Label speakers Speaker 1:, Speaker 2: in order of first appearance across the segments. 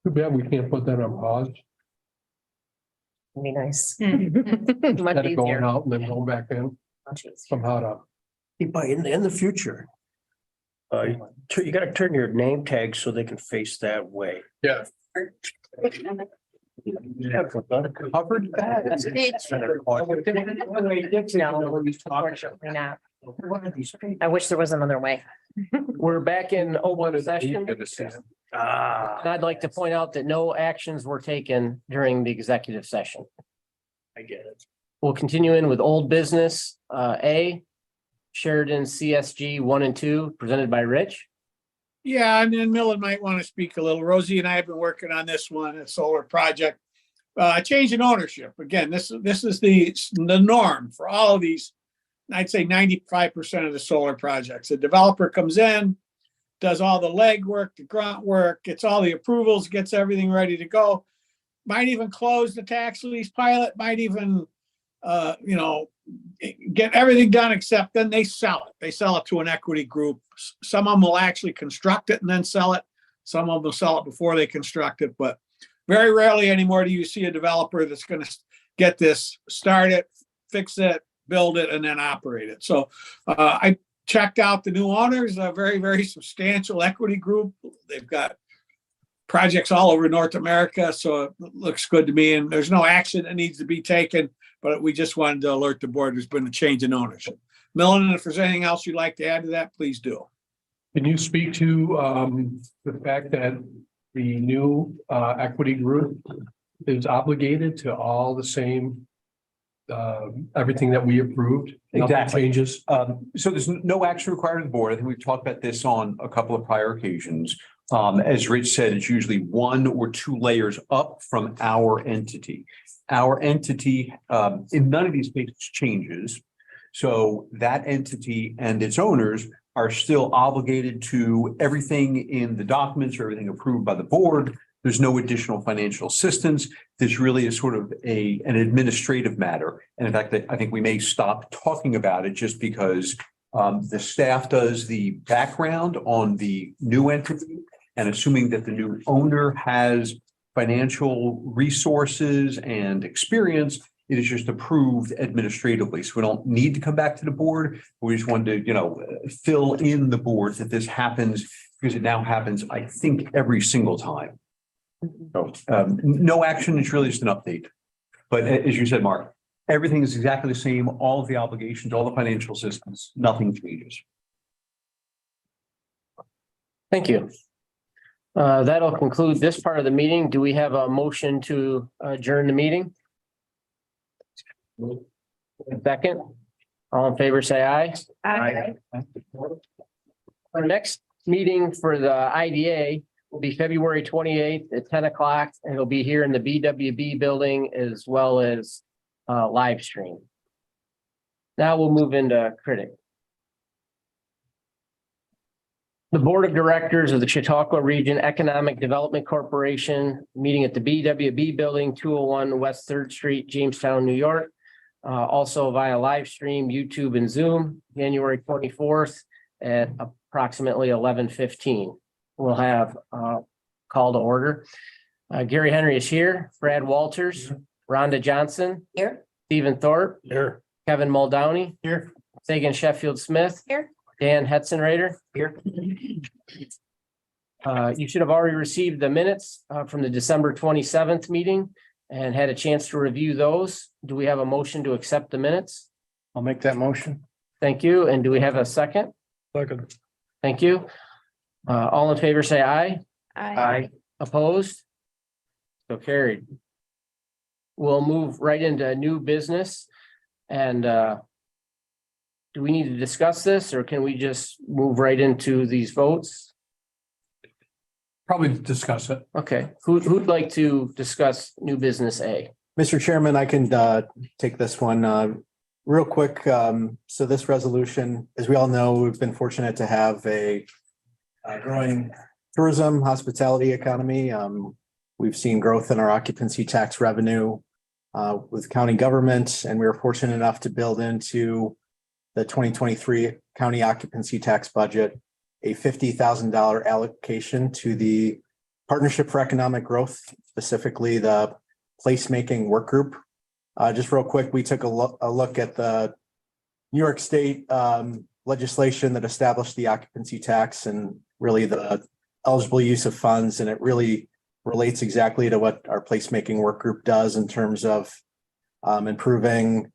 Speaker 1: Too bad we can't put that on pause.
Speaker 2: It'd be nice.
Speaker 1: Instead
Speaker 2: Much
Speaker 1: of going
Speaker 2: easier.
Speaker 1: out and then going back in
Speaker 2: Much easier.
Speaker 1: somehow to.
Speaker 3: But in the future, you gotta turn your name tag so they can face that way.
Speaker 1: Yeah.
Speaker 3: Covered that.
Speaker 2: No, unfortunately not. I wish there was another way.
Speaker 4: We're back in open session.
Speaker 3: Ah,
Speaker 4: And I'd like to point out that no actions were taken during the executive session.
Speaker 3: I get it.
Speaker 4: We'll continue in with old business, A. Sheridan CSG 1 and 2, presented by Rich.
Speaker 5: Yeah, and then Millen might want to speak a little. Rosie and I have been working on this one, a solar project. Change in ownership. Again, this is the norm for all of these. I'd say 95% of the solar projects. The developer comes in, does all the legwork, the grunt work, gets all the approvals, gets everything ready to go. Might even close the tax lease pilot, might even get everything done, except then they sell it. They sell it to an equity group. Some of them will actually construct it and then sell it. Some of them will sell it before they construct it, but very rarely anymore do you see a developer that's going to get this, start it, fix it, build it, and then operate it. So I checked out the new owners, a very, very substantial equity group. They've got projects all over North America, so it looks good to me. And there's no action that needs to be taken, but we just wanted to alert the board there's been a change in ownership. Millen, if there's anything else you'd like to add to that, please do.
Speaker 1: Can you speak to the fact that the new equity group is obligated to all the same everything that we approved? Nothing
Speaker 6: Exactly.
Speaker 1: changes.
Speaker 6: So there's no action required of the board. I think we've talked about this on a couple of prior occasions. As Rich said, it's usually 1 or 2 layers up from our entity. Our entity, in none of these cases changes. So that entity and its owners are still obligated to everything in the documents or everything approved by the board. There's no additional financial assistance. This really is sort of an administrative matter. And in fact, I think we may stop talking about it just because the staff does the background on the new entity, and assuming that the new owner has financial resources and experience, it is just approved administratively. So we don't need to come back to the board. We just wanted to, fill in the board that this happens, because it now happens, I think, every single time. So no action, it's really just an update. But as you said, Mark, everything is exactly the same. All of the obligations, all the financial systems, nothing changes.
Speaker 4: Thank you. That'll conclude this part of the meeting. Do we have a motion to adjourn the meeting? Second, all in favor, say aye.
Speaker 2: Aye.
Speaker 4: Our next meeting for the IDA will be February 28th at 10 o'clock, and it'll be here in the BWB building as well as live stream. Now we'll move into CREDC. The Board of Directors of the Chautauqua Region Economic Development Corporation, meeting at the BWB building, 201 West 3rd Street, Jamestown, New York. Also via live stream, YouTube and Zoom, January 24th at approximately 11:15. We'll have call to order. Gary Henry is here, Brad Walters, Rhonda Johnson.
Speaker 2: Here.
Speaker 4: Stephen Thorpe.
Speaker 3: Here.
Speaker 4: Kevin Muldowney.
Speaker 3: Here.
Speaker 4: Sagan Sheffield Smith.
Speaker 2: Here.
Speaker 4: Dan Hetzenrader.
Speaker 3: Here.
Speaker 4: You should have already received the minutes from the December 27th meeting and had a chance to review those. Do we have a motion to accept the minutes?
Speaker 3: I'll make that motion.
Speaker 4: Thank you. And do we have a second?
Speaker 3: Second.
Speaker 4: Thank you. All in favor, say aye.
Speaker 2: Aye.
Speaker 4: Opposed? So carried. We'll move right into new business. And do we need to discuss this, or can we just move right into these votes?
Speaker 1: Probably discuss it.
Speaker 4: Okay, who'd like to discuss new business A?
Speaker 7: Mr. Chairman, I can take this one real quick. So this resolution, as we all know, we've been fortunate to have a growing tourism hospitality economy. We've seen growth in our occupancy tax revenue with county government, and we were fortunate enough to build into the 2023 county occupancy tax budget a $50,000 allocation to the Partnership for Economic Growth, specifically the placemaking work group. Just real quick, we took a look at the New York State legislation that established the occupancy tax and really the eligible use of funds, and it really relates exactly to what our placemaking work group does in terms of improving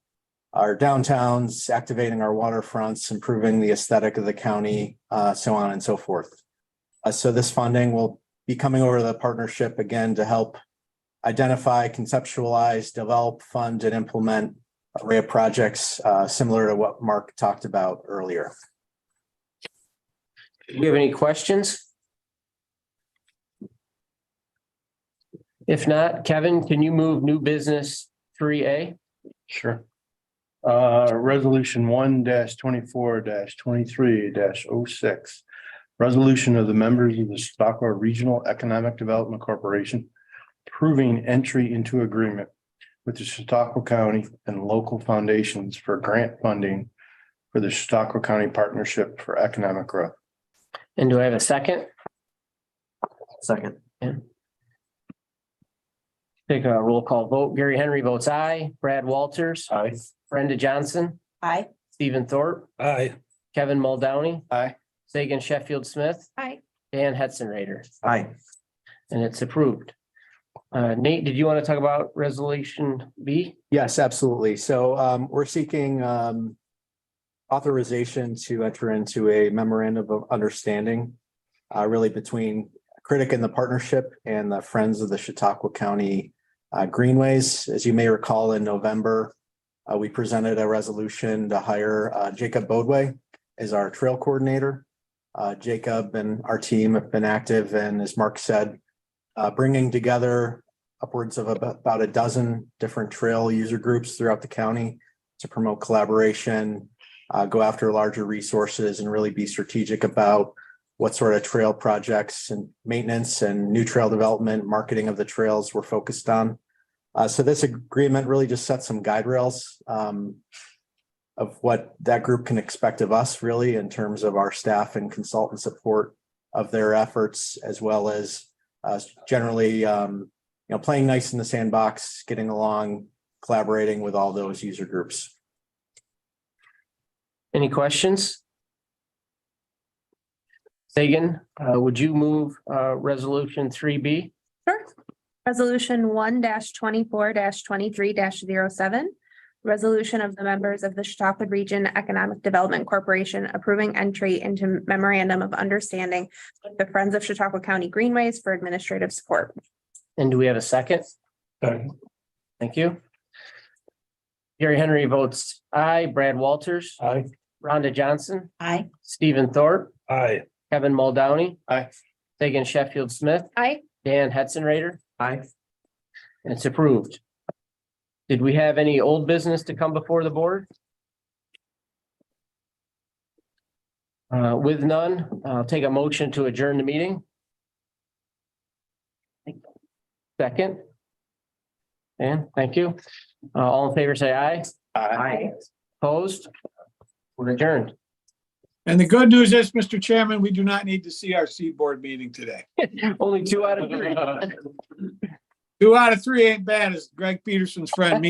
Speaker 7: our downtowns, activating our waterfronts, improving the aesthetic of the county, so on and so forth. So this funding will be coming over the partnership again to help identify, conceptualize, develop, fund, and implement an array of projects similar to what Mark talked about earlier.
Speaker 4: Do you have any questions? If not, Kevin, can you move new business 3A?
Speaker 8: Sure. Resolution 1-24-23-06. Resolution of the members of the Chautauqua Regional Economic Development Corporation approving entry into agreement with the Chautauqua County and local foundations for grant funding for the Chautauqua County Partnership for Economic Growth.
Speaker 4: And do I have a second?
Speaker 3: Second.
Speaker 4: Take a roll call vote. Gary Henry votes aye. Brad Walters.
Speaker 3: Aye.
Speaker 4: Brenda Johnson.
Speaker 2: Aye.
Speaker 4: Stephen Thorpe.
Speaker 3: Aye.
Speaker 4: Kevin Muldowney.
Speaker 8: Aye.
Speaker 4: Sagan Sheffield Smith.
Speaker 2: Aye.
Speaker 4: Dan Hetzenrader.
Speaker 3: Aye.
Speaker 4: And it's approved. Nate, did you want to talk about resolution B?
Speaker 7: Yes, absolutely. So we're seeking authorization to enter into a memorandum of understanding really between CREDC and the partnership and the Friends of the Chautauqua County Greenways. As you may recall, in November, we presented a resolution to hire Jacob Bodway as our trail coordinator. Jacob and our team have been active, and as Mark said, bringing together upwards of about a dozen different trail user groups throughout the county to promote collaboration, go after larger resources, and really be strategic about what sort of trail projects and maintenance and new trail development, marketing of the trails we're focused on. So this agreement really just sets some guide rails of what that group can expect of us, really, in terms of our staff and consultant support of their efforts, as well as generally, playing nice in the sandbox, getting along, collaborating with all those user groups.
Speaker 4: Any questions? Sagan, would you move resolution 3B?
Speaker 9: Sure. Resolution 1-24-23-07. Resolution of the members of the Chautauqua Region Economic Development Corporation approving entry into memorandum of understanding with the Friends of Chautauqua County Greenways for administrative support.
Speaker 4: And do we have a second? Thank you. Gary Henry votes aye. Brad Walters.
Speaker 3: Aye.
Speaker 4: Rhonda Johnson.
Speaker 2: Aye.
Speaker 4: Stephen Thorpe.
Speaker 3: Aye.
Speaker 4: Kevin Muldowney.
Speaker 8: Aye.
Speaker 4: Sagan Sheffield Smith.
Speaker 9: Aye.
Speaker 4: Dan Hetzenrader.
Speaker 3: Aye.
Speaker 4: And it's approved. Did we have any old business to come before the board? With none, I'll take a motion to adjourn the meeting. Second. Dan, thank you. All in favor, say aye.
Speaker 8: Aye.
Speaker 4: Opposed? We're adjourned.
Speaker 5: And the good news is, Mr. Chairman, we do not need to see our seed board meeting today.
Speaker 4: Only 2 out of 3.
Speaker 5: 2 out of 3 ain't bad, as Greg Peterson's friend.